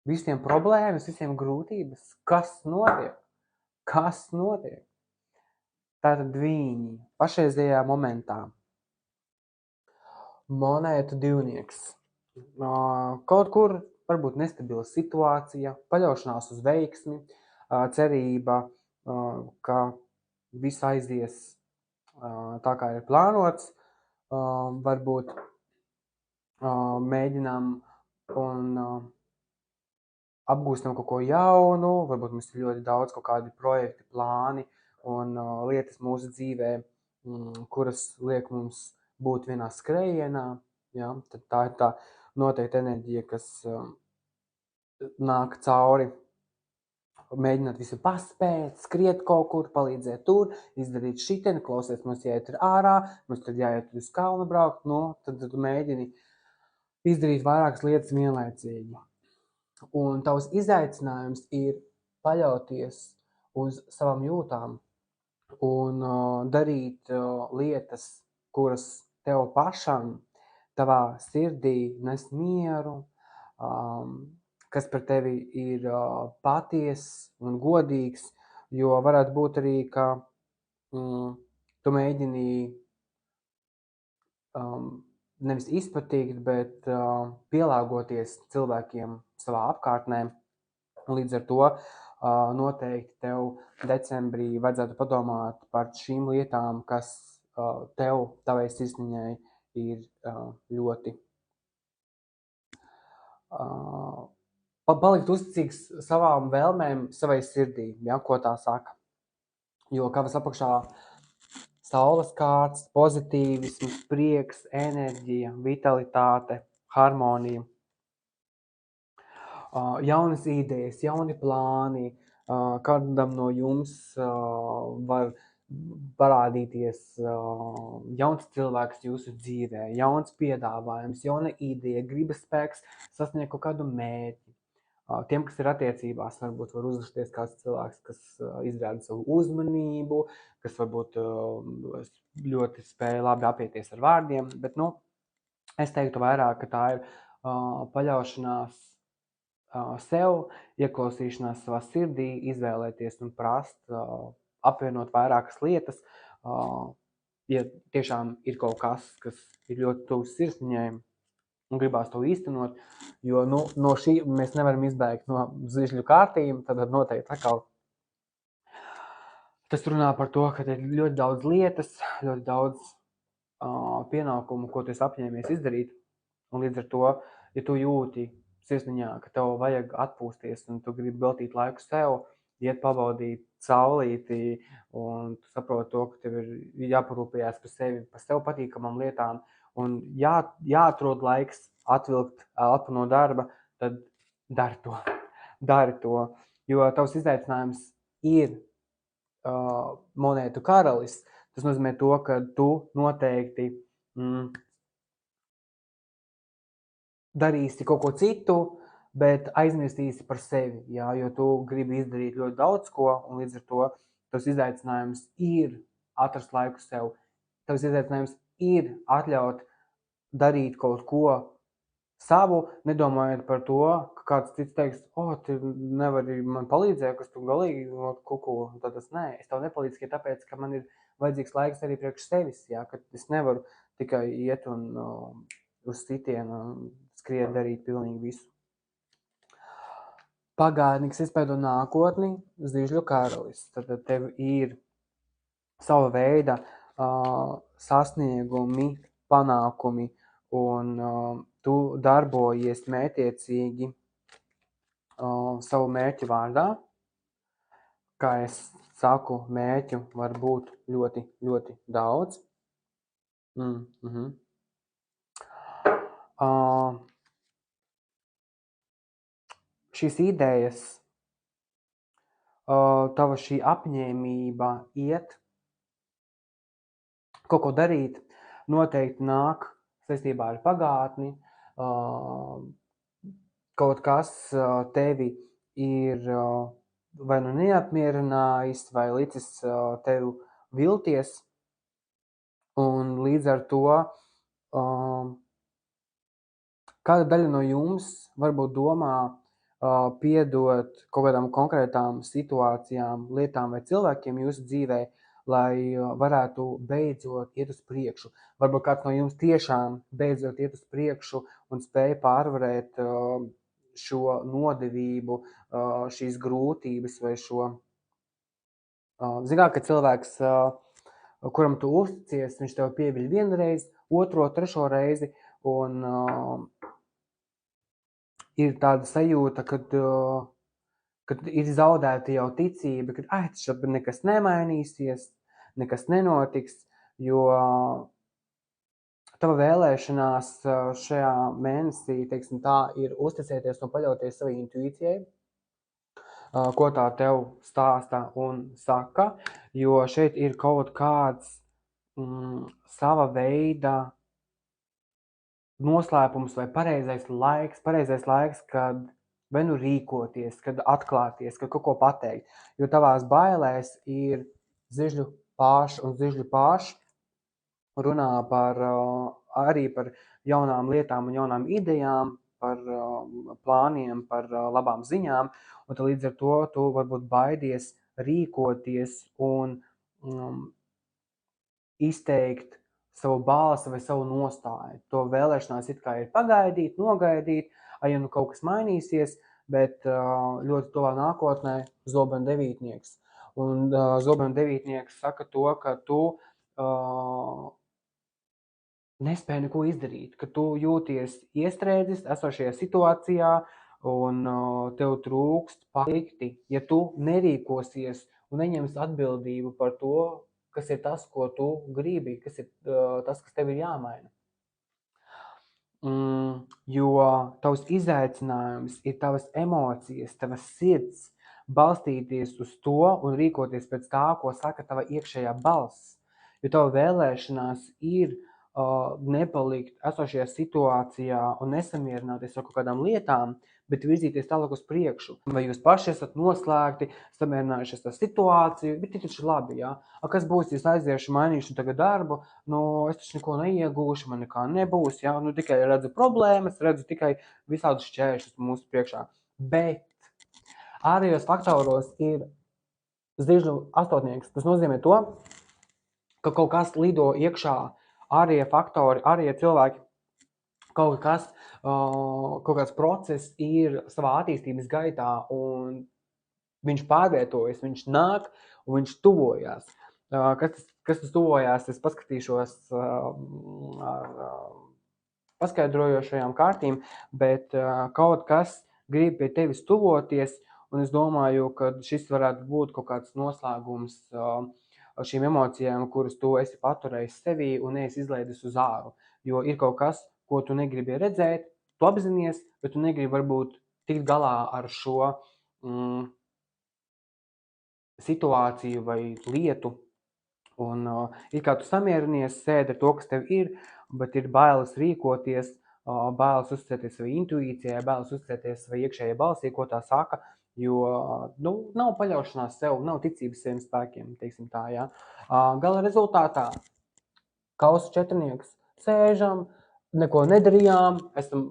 visiem problēmas, visiem grūtības. Kas notiek? Kas notiek? Tātad viņi pašreizējā momentā. Monētu divnieks. Kaut kur varbūt nestabila situācija, paļaušanās uz veiksmi, cerība, ka viss aizies tā, kā ir plānots. Varbūt mēģinām un apgūstam kaut ko jaunu, varbūt mums ir ļoti daudz kaut kādi projekti, plāni un lietas mūsu dzīvē, kuras liek mums būt vienā skrējienā. Ja? Tad tā ir tā noteikta enerģija, kas nāk cauri. Mēģināt visu paspēt, skriet kaut kur, palīdzēt tur, izdarīt šiteni, klausies, mums jāiet ārā, mums tad jāiet uz kalnu braukt, tad tu mēģini izdarīt vairākas lietas vienlaicīgi. Un tavs izaicinājums ir paļauties uz savām jūtām un darīt lietas, kuras tev pašam, tavā sirdī nes mieru, kas par tevi ir patiess un godīgs, jo varētu būt arī, ka tu mēģini nevis izpatikt, bet pielāgoties cilvēkiem savā apkārtnē. Līdz ar to noteikti tev decembrī vajadzētu padomāt par šīm lietām, kas tavai sirsniņai ir ļoti palikt uzticīgs savām vēlmēm, savai sirdī, ja, ko tā saka. Jo kavas apakšā saules kārts, pozitīvisms, prieks, enerģija, vitalitāte, harmonija, jaunas idejas, jauni plāni, kādam no jums var parādīties jauns cilvēks jūsu dzīvē, jauns piedāvājums, jauna ideja, gribas spēks sasniegt kaut kādu mērķi. Tiem, kas ir attiecībās, varbūt var uzrasties kāds cilvēks, kas izrāda savu uzmanību, kas varbūt ļoti spēja labi apieties ar vārdiem, bet, es teiktu vairāk, ka tā ir paļaušanās sev, ieklausīšanās savā sirdī, izvēlēties un prast, apvienot vairākas lietas, ja tiešām ir kaut kas ir ļoti tuvs sirsniņai, un gribās to īstenot, jo no šī mēs nevaram izbēgt no zvižļu kārtīm, tad noteikti atkal tas runā par to, ka ir ļoti daudz lietas, ļoti daudz pienākumu, ko tu esi apņēmies izdarīt, un līdz ar to, ja tu jūti sirsniņā, ka tev vajag atpūsties un tu gribi veltīt laiku sev, iet pabaudīt saulīti, un tu saproti to, ka tev ir jāparūpējās par sevi, par sev patīkamām lietām, un jāatrod laiks atvilkt elpu no darba, tad dari to, jo tavs izaicinājums ir monētu karalis. Tas nozīmē to, ka tu noteikti darīsi kaut ko citu, bet aizmirstīsi par sevi, jā, jo tu gribi izdarīt ļoti daudz ko, un līdz ar to tavs izaicinājums ir atrast laiku sev. Tavs izaicinājums ir atļaut darīt kaut ko savu, nedomājot par to, ka kāds cits teiks, tu nevari man palīdzēt, kas tu galīgi kuku, tad tas nē, es tev nepalīdzu tikai tāpēc, ka man ir vajadzīgs laiks arī priekš sevis, jā, ka es nevaru tikai iet un uz sitienu skriet darīt pilnīgi visu. Pagātnieks izpēdo nākotni, zvižļu karalis, tad tev ir sava veida sasniegumi, panākumi, un tu darbojies mērķiecīgi savu mērķu vārdā. Kā es saku, mērķu var būt ļoti, ļoti daudz. Šīs idejas, tava šī apņēmība iet, kaut ko darīt, noteikti nāk saistībā ar pagātni, kaut kas tevi ir vai nu neapmierinājis, vai licis tev vilties, un līdz ar to kāda daļa no jums varbūt domā, piedot kaut kādām konkrētām situācijām, lietām vai cilvēkiem jūsu dzīvē, lai varētu beidzot iet uz priekšu. Varbūt kāds no jums tiešām beidzot iet uz priekšu un spēja pārvarēt šo nodevību, šīs grūtības vai šo. Zināt, ka cilvēks, kuram tu uzticies, viņš tev pieviļ vienreiz, otro, trešo reizi, un ir tāda sajūta, kad ir zaudēta jau ticība, ka šeit nekas nemainīsies, nekas nenotiks, jo tava vēlēšanās šajā mēnesī, teiksim tā, ir uzticēties un paļauties savai intuīcijai, ko tā tev stāsta un saka, jo šeit ir kaut kāds sava veida noslēpums vai pareizais laiks, kad vai nu rīkoties, kad atklāties, kad kaut ko pateikt, jo tavās bailēs ir zižļu pārš, un zižļu pārš runā arī par jaunām lietām un jaunām idejām, par plāniem, par labām ziņām, un tad līdz ar to tu varbūt baidies rīkoties un izteikt savu balsi vai savu nostāju. To vēlēšanās it kā ir pagaidīt, nogaidīt, ja nu kaut kas mainīsies, bet ļoti tuvā nākotnē zobenu devītnieks. Un zobenu devītnieks saka to, ka tu nespēji neko izdarīt, ka tu jūties iestrēdzis esošajā situācijā un tev trūkst palikti, ja tu nerīkosies un neņemsi atbildību par to, kas ir tas, ko tu gribi, kas ir tas, kas tev ir jāmaina. Jo tavs izaicinājums ir tavas emocijas, tavas sirds, balstīties uz to un rīkoties pēc tā, ko saka tava iekšējā balss. Jo tava vēlēšanās ir nepalikt esošajā situācijā un nesamierināties ar kaut kādām lietām, bet virzīties tālāk uz priekšu. Vai jūs paši esat noslēgti, samierinājušies ar situāciju, bet ir taču labi, jā. Kas būs, ja es aiziešu, mainīšu tagad darbu, es taču neko neiegūšu, man nekā nebūs, jā. Tikai redzu problēmas, redzu tikai visādus šķēršļus mūsu priekšā. Bet ārējos faktoros ir zižļu astotnieks. Tas nozīmē to, ka kaut kas lido iekšā, ārējie faktori, ārējie cilvēki, kaut kāds process ir savā attīstības gaitā, un viņš pārvietojas, viņš nāk un viņš tuvojās. Kas tas tuvojās, es paskatīšos ar paskaidrojošajām kārtīm, bet kaut kas grib pie tevis tuvoties, un es domāju, ka šis varētu būt kaut kāds noslēgums šīm emocijām, kuras tu esi paturējis sevī un neesi izlaidis uz āru. Jo ir kaut kas, ko tu negribi redzēt, tu apzinies, bet tu negribi varbūt tikt galā ar šo situāciju vai lietu. Un ir kā tu samierinies, sēdi ar to, kas tev ir, bet ir bailes rīkoties, bailes uzticēties savai intuīcijai, bailes uzticēties savai iekšējai balsī, ko tā saka, jo nav paļaušanās sev, nav ticības saviem spēkiem, teiksim tā, jā. Gala rezultātā kausa četrnieks sēžam, neko nedarījām, esam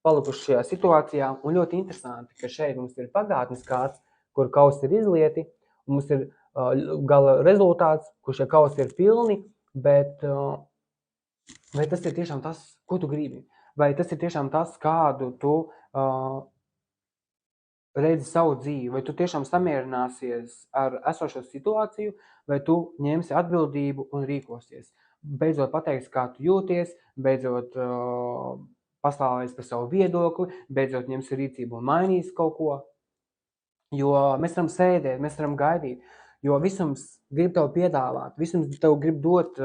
palikuši šajā situācijā, un ļoti interesanti, ka šeit mums ir pagātnes kāds, kur kausi ir izlieti, un mums ir gala rezultāts, kur šie kausi ir pilni, bet vai tas ir tiešām tas, ko tu gribi? Vai tas ir tiešām tas, kādu tu redzi savu dzīvi? Vai tu tiešām samierināsies ar esošo situāciju, vai tu ņemsi atbildību un rīkosies? Beidzot pateiksi, kā tu jūties, beidzot pastāvēs par savu viedokli, beidzot ņemsi rīcību un mainīs kaut ko. Jo mēs varam sēdēt, mēs varam gaidīt, jo visums grib tev piedāvāt, visums tev grib dot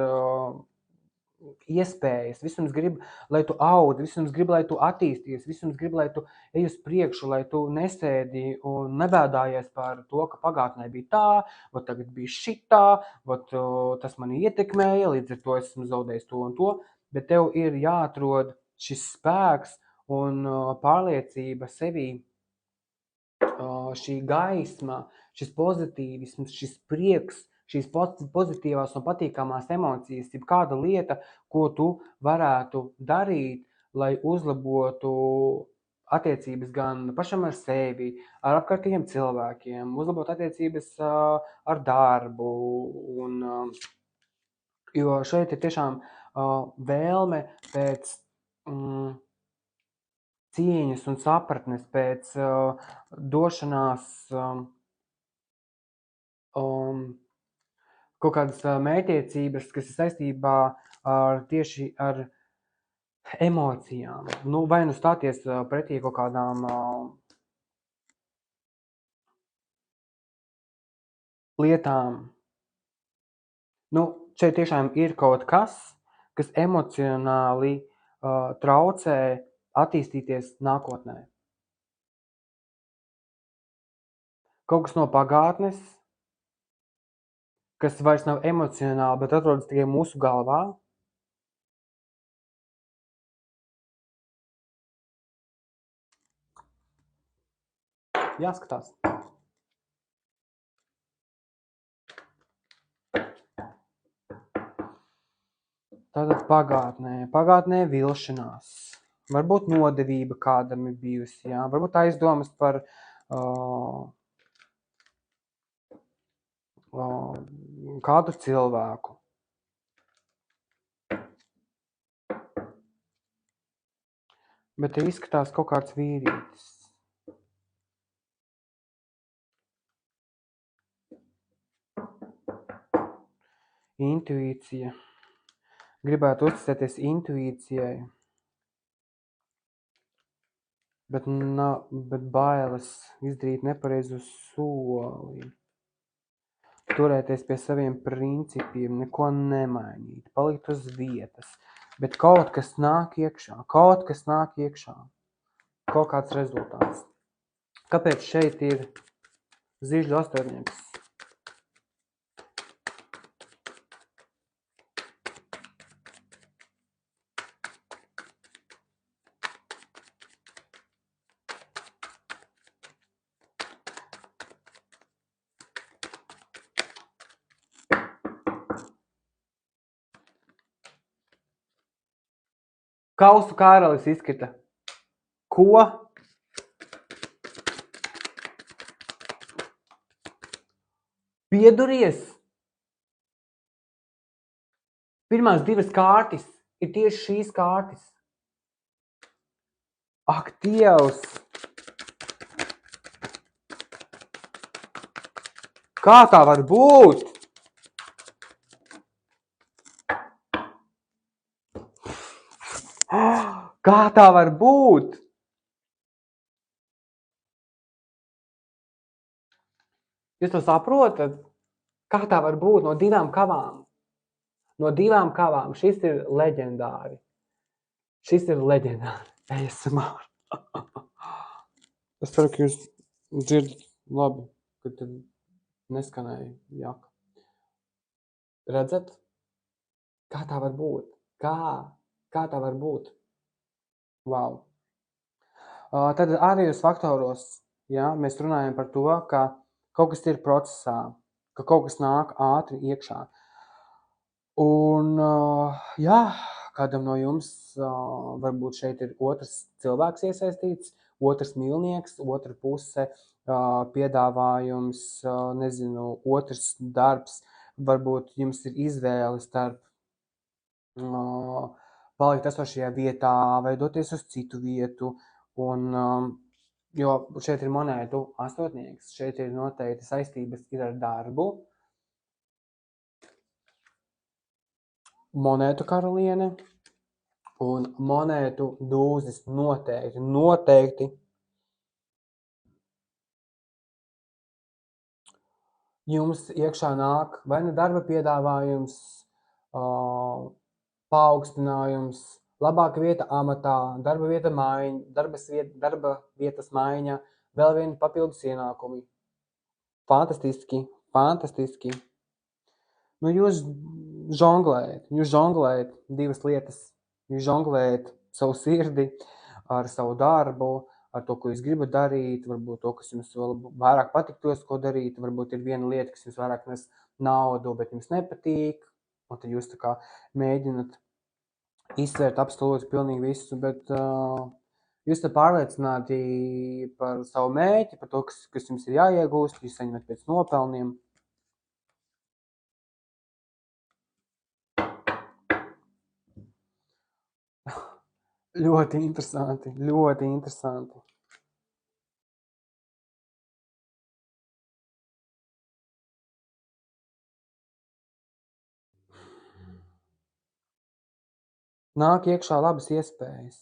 iespējas, visums grib, lai tu audi, visums grib, lai tu attīsties, visums grib, lai tu ej uz priekšu, lai tu nesēdi un nebēdājies par to, ka pagātnē bija tā, vai tagad bija šitā, vai tas mani ietekmēja, līdz ar to esmu zaudējis to un to, bet tev ir jāatrod šis spēks un pārliecība sevī, šī gaisma, šis pozitīvisms, šis prieks, šīs pozitīvās un patīkamās emocijas, ir kāda lieta, ko tu varētu darīt, lai uzlabotu attiecības gan pašam ar sevi, ar apkārtējiem cilvēkiem, uzlabot attiecības ar darbu. Jo šeit ir tiešām vēlme pēc cieņas un sapratnes, pēc došanās kaut kādas mērķtiecības, kas ir saistībā tieši ar emocijām. Vai nu stāties pretī kaut kādām lietām. Šeit tiešām ir kaut kas emocionāli traucē attīstīties nākotnē. Kaut kas no pagātnes, kas vairs nav emocionāli, bet atrodas tikai mūsu galvā. Jāskatās. Tātad pagātnē vilšanās. Varbūt nodevība kādam ir bijusi, jā. Varbūt aizdomas par kādu cilvēku. Bet te izskatās kaut kāds vīrietis. Intuīcija. Gribētu uzticēties intuīcijai, bet bailes izdarīt nepareizu soli. Turēties pie saviem principiem, neko nemainīt, palikt uz vietas, bet kaut kas nāk iekšā, kaut kāds rezultāts. Kāpēc šeit ir zižļu astoņnieks? Kausu karalis izkrita. Ko? Pieduries? Pirmās divas kārtis ir tieši šīs kārtis. Ak, Dievs! Kā tā var būt? Kā tā var būt? Jūs to saprotat? Kā tā var būt no divām kavām? No divām kavām. Šis ir leģendāri. ASMR. Es ceru, ka jūs dzirdat labi, ka tad neskanēja jaka. Redzat? Kā tā var būt? Kā tā var būt? Wow. Tad ārējos faktoros, ja, mēs runājam par to, ka kaut kas ir procesā, ka kaut kas nāk ātri iekšā. Un, jā, kādam no jums varbūt šeit ir otrs cilvēks iesaistīts, otrs mīlnieks, otra puse, piedāvājums, nezinu, otrs darbs. Varbūt jums ir izvēle starp palikt esošajā vietā vai doties uz citu vietu. Jo šeit ir monētu astotnieks, šeit ir noteikti saistības ir ar darbu. Monētu karaliene un monētu dūzis noteikti. Jums iekšā nāk vai nu darba piedāvājums, paaugstinājums, labāka vieta amatā, darba vietas maiņa, vēl viena papildus ienākumi. Fantastiski. Jūs žonglējat divas lietas. Jūs žonglējat savu sirdi ar savu darbu, ar to, ko jūs gribat darīt, varbūt to, kas jums vēl vairāk patiktos, ko darīt, varbūt ir viena lieta, kas jums vairāk nes naudu, bet jums nepatīk, un tad jūs tā kā mēģināt izsvērt absolūti pilnīgi visu, bet Jūs te pārliecināti par savu mērķi, par to, kas jums ir jāiegūst, jūs saņemat pēc nopelniem. Ļoti interesanti, ļoti interesanti. Nāk iekšā labas iespējas.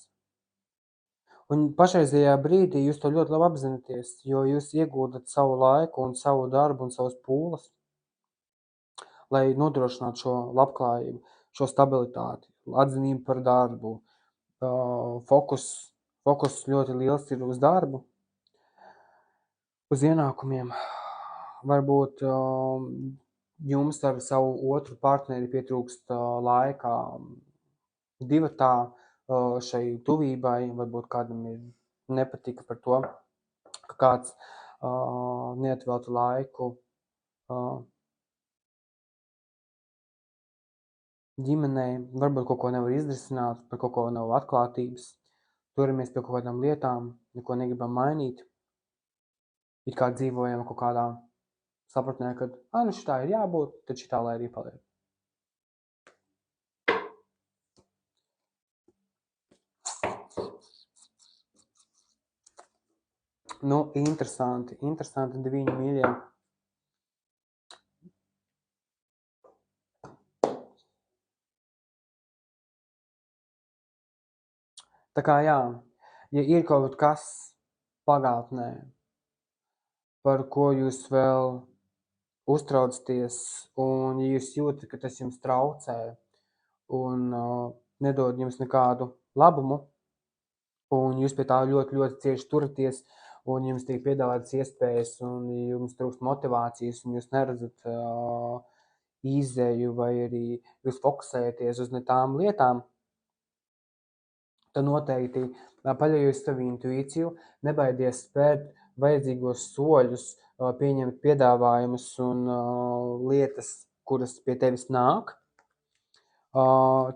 Un pašreizajā brīdī jūs to ļoti labi apzināties, jo jūs iegūdat savu laiku un savu darbu un savas pūles, lai nodrošinātu šo labklājību, šo stabilitāti, atzinību par darbu. Fokus ļoti liels ir uz darbu, uz ienākumiem. Varbūt jums ar savu otru partneri pietrūkst laika divatā šai tuvībai, varbūt kādam ir nepatika par to, ka kāds neatvelta laiku ģimenei, varbūt kaut ko nevar izrisināt, par kaut ko nav atklātības, turamies pie kaut kādām lietām, neko negribam mainīt, it kā dzīvojam kaut kādā sapratnē, ka, nu šitā ir jābūt, tad šitā lai arī paliek. Nu, interesanti, diviņi mīļie. Tā kā jā, ja ir kaut kas pagātnē, par ko jūs vēl uztraucaties, un ja jūs jūtat, ka tas jums traucē un nedod jums nekādu labumu, un jūs pie tā ļoti, ļoti cieši turaties, un jums tiek piedāvātas iespējas, un jums trūkst motivācijas, un jūs neredzat izēju, vai arī jūs fokusējaties uz ne tām lietām, tad noteikti paļaujies savu intuīciju, nebaidies spērt vajadzīgos soļus, pieņemt piedāvājumus un lietas, kuras pie tevis nāk,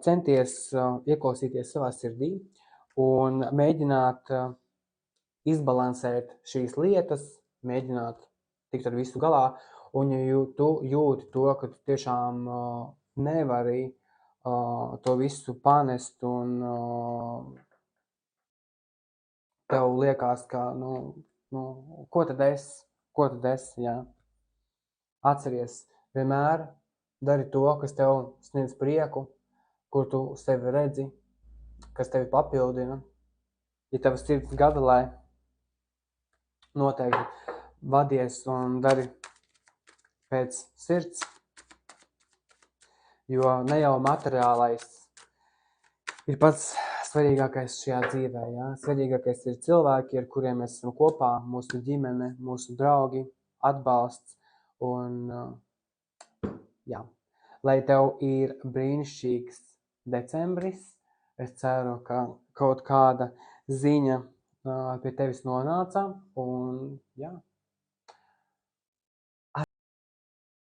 centies ieklausīties savā sirdī un mēģināt izbalansēt šīs lietas, mēģināt tikt ar visu galā, un ja tu jūti to, ka tu tiešām nevari to visu panest un tev liekas, ka, ko tad es, jā. Atceries, vienmēr dari to, kas tev sniedz prieku, kur tu sevi redzi, kas tevi papildina. Ja tavas sirds gavilē, noteikti vadies un dari pēc sirds, jo ne jau materiālais ir pats svarīgākais šajā dzīvē. Ja? Svarīgākais ir cilvēki, ar kuriem mēs esam kopā, mūsu ģimene, mūsu draugi, atbalsts. Un, jā. Lai tev ir brīnišķīgs decembris, es ceru, ka kaut kāda ziņa pie tevis nonāca. Un, jā.